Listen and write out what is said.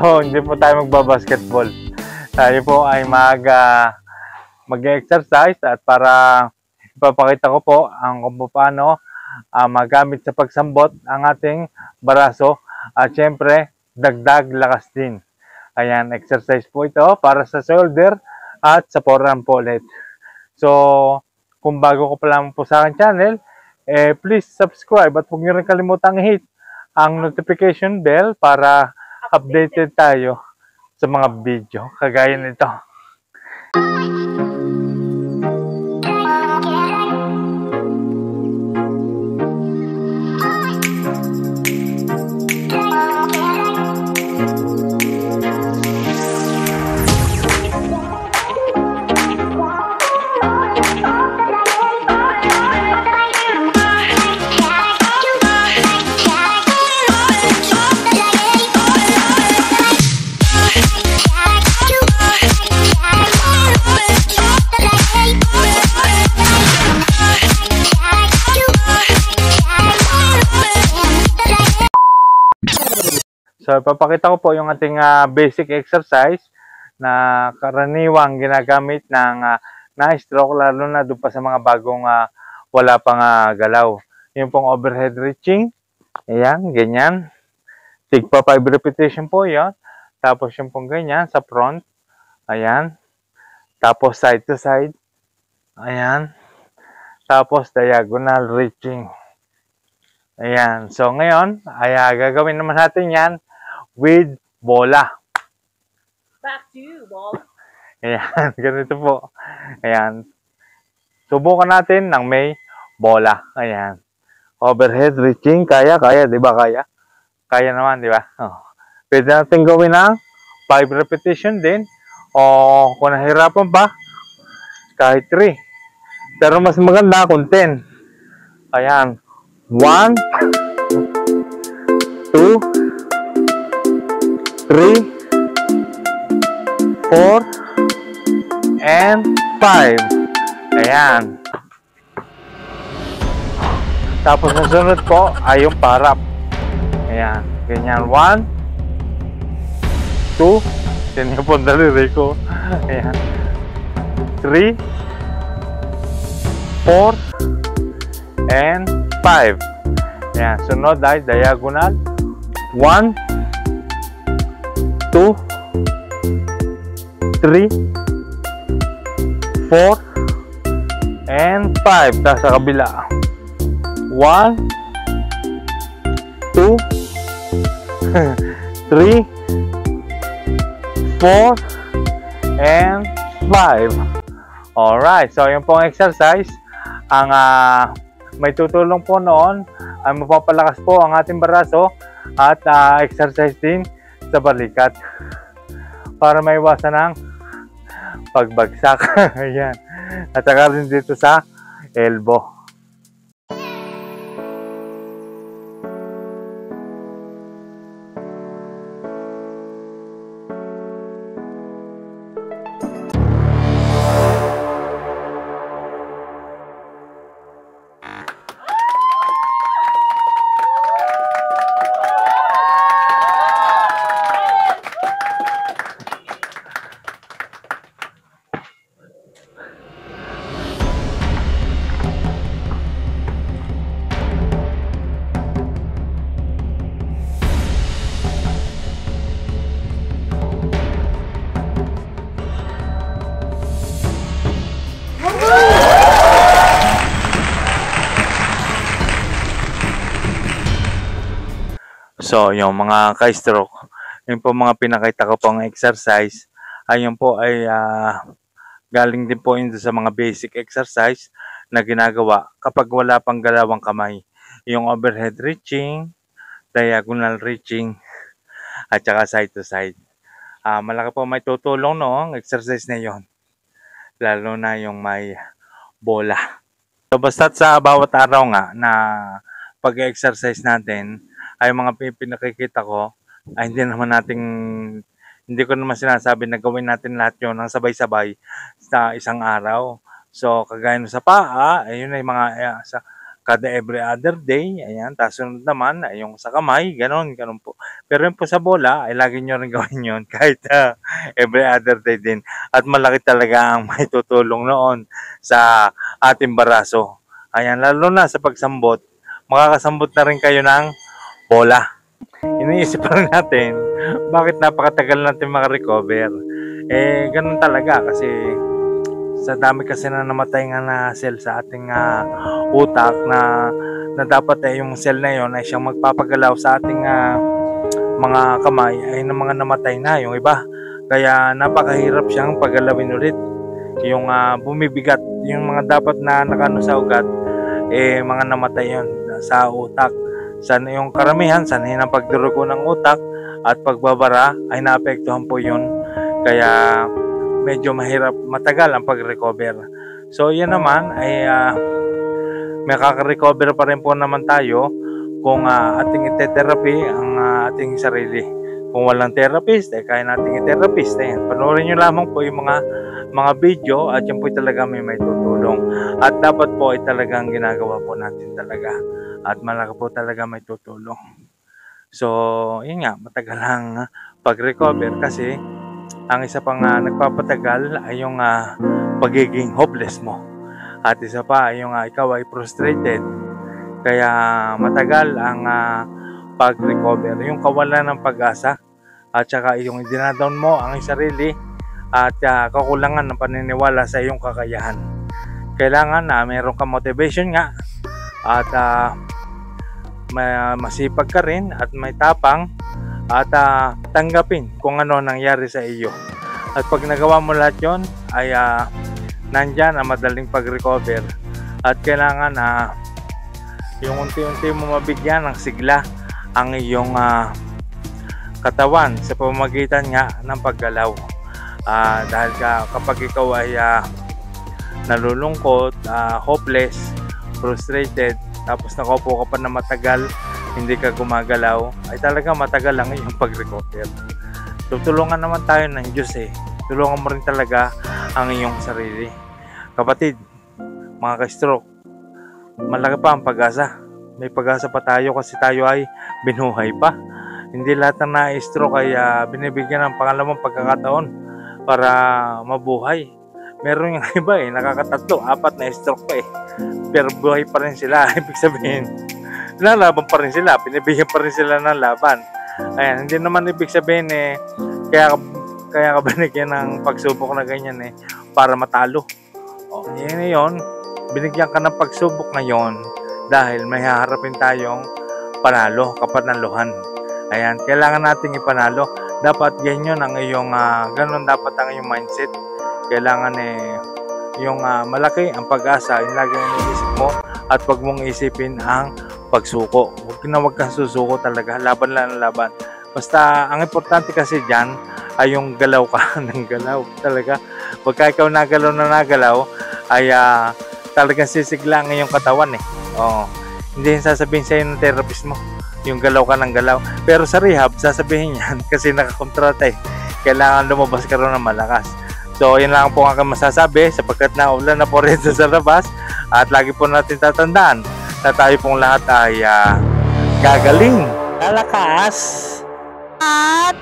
So, hindi po tayo magbabasketball. Tayo po ay mag-exercise at para ipapakita ko po kung paano magamit sa pagsambot ang ating baraso at syempre dagdag lakas din. Ayan, exercise po ito para sa shoulder at sa forearm po ulit. So, kung bago ko pa lang po sa aking channel, please subscribe at huwag niyo rin kalimutang i-hit ang notification bell para updated tayo sa mga video kagaya nito. So, ipapakita ko po yung ating basic exercise na karaniwang ginagamit ng na-stroke, lalo na doon pa sa mga bagong wala pang galaw. Yung pong overhead reaching, ayan, ganyan. Tigpa 5 repetition po yun. Tapos yung pong ganyan sa front, ayan. Tapos side to side, ayan. Tapos diagonal reaching. Ayan. So, ngayon, ay gagawin naman natin yan with bola. Back to you, ball. Ayan, ganito po. Ayan. Subukan natin ng may bola. Ayan. Overhead reaching, kaya, di ba kaya? Kaya naman, di ba? Oh. Pwede natin gawin ng 5 repetition din. O kung nahirapan pa, kahit 3. Pero mas maganda kung 10. Ayan. 1, 2, 3, 4, and 5. Ayan. Tapos ang sunod po ay yung parap. Ayan. Ganyan. 1, 2, yan yung pong daliri ko. Ayan. 3, 4, and 5. Ayan. Sunod ay diagonal. 1, 2, 3, 4, and 5. Tapos sa kabila. 1, 2, 3, 4, and 5. Alright. So, yung pong exercise, ang may tutulong po noon ay mapapalakas po ang ating baraso at exercise din sa balikat para maiwasan ang pagbagsak. Ayan. At saka rin dito sa elbow. So, yung mga ka-stroke, yung po mga pinakita ko pong exercise, ayun po ay galing din po yun sa mga basic exercise na ginagawa kapag wala pang galawang kamay. Yung overhead reaching, diagonal reaching, at saka side to side. Malaki po may tutulong no, ang exercise na yon, lalo na yung may bola. So, basta sa bawat araw nga na pag-exercise natin, ay mga pinakikita ko ay hindi naman nating Hindi ko naman sinasabi na gawin natin lahat yun ng sabay-sabay sa isang araw. So, kagaya nun sa paa, ayun ay mga sa kada every other day, ayan. Tapos sunod naman ay yung sa kamay, gano'n, gano'n po. Pero yung po sa bola, ay lagi nyo rin gawin yun kahit every other day din. At malaki talaga ang may tutulong noon sa ating baraso. Ayan, lalo na sa pagsambot, makakasambot na rin kayo ng bola. Iniisip pa rin natin, bakit napakatagal natin makarecover? Eh, ganun talaga kasi sa dami kasi na namatay nga na cell sa ating utak na dapat yung cell na yon ay siyang magpapagalaw sa ating mga kamay ay ng mga namatay na yung iba. Kaya napakahirap siyang pagalawin ulit. Yung bumibigat, yung mga dapat na nakano sa ugat, eh mga namatay yon sa utak. Yung karamihan, sanhin ang pagdurugo ng utak at pagbabara ay naapektuhan po yun. Kaya medyo mahirap, matagal ang pag-recover. So yan naman ay makaka-recover pa rin po naman tayo kung ating ite-therapy ang ating sarili. Kung walang therapist, kaya nating i-therapist. Panoorin nyo lamang po yung mga video at yun po talaga may tutulong. At dapat po ay talagang ginagawa po natin talaga. At malaki po talaga may tutulong. So, yun nga, matagal ang pag-recover kasi ang isa pang nagpapatagal ay yung pagiging hopeless mo. At isa pa ay yung ikaw ay frustrated. Kaya matagal ang pag-recover. Yung kawalan ng pag-asa at saka yung dinadown mo ang sarili at kakulangan ng paniniwala sa iyong kakayahan. Kailangan na mayroon kang motivation nga at masipag ka rin at may tapang at tanggapin kung ano nangyari sa iyo. At pag nagawa mo lahat yon ay nandyan ang madaling pag-recover at kailangan yung unti-unti mo mabigyan ng sigla ang iyong katawan sa pamamagitan nga ng paggalaw. Dahil kapag ikaw ay nalulungkot, hopeless, frustrated, tapos nakaupo ka pa na matagal, hindi ka gumagalaw, ay talaga matagal lang yung pag-recover. So, tulungan naman tayo ng Diyos Tulungan mo rin talaga ang iyong sarili. Kapatid, mga ka-stroke, malaki pa ang pag-asa. May pag-asa pa tayo kasi tayo ay binuhay pa. Hindi lahat ng na-stroke ay binibigyan ng pangalawang pagkakataon para mabuhay. Meron yung iba nakakatatlo, 4 na stroke pa pero buhay pa rin sila. Ibig sabihin, lalaban pa rin sila, binibigyan pa rin sila ng laban. Ayan, hindi naman ibig sabihin kaya ka binigyan ng pagsubok na ganyan para matalo. Yun, binigyan ka ng pagsubok ngayon dahil may haharapin tayong panalo, kapanaluhan. Ayan, kailangan nating ipanalo. Dapat ganyan ang iyong, ganun dapat ang iyong mindset. Kailangan yung malaki ang pag-asa, yung lagi ang iisip mo at wag mong isipin ang pagsuko. Huwag kang susuko talaga, laban lang ang laban. Basta ang importante kasi dyan ay yung galaw ka ng galaw talaga. Pagka ikaw nagalaw ay talagang sisigla ang iyong katawan hindi yung sasabihin sa'yo ng therapist mo yung galaw ka ng galaw. Pero sa rehab, sasabihin yan kasi nakakontrata kailangan lumabas ka rin ng malakas. So, yun lang po ang aking masasabi sapagkat naulan na po rin sa labas at lagi po natin tatandaan na tayo pong lahat ay gagaling, lalakas at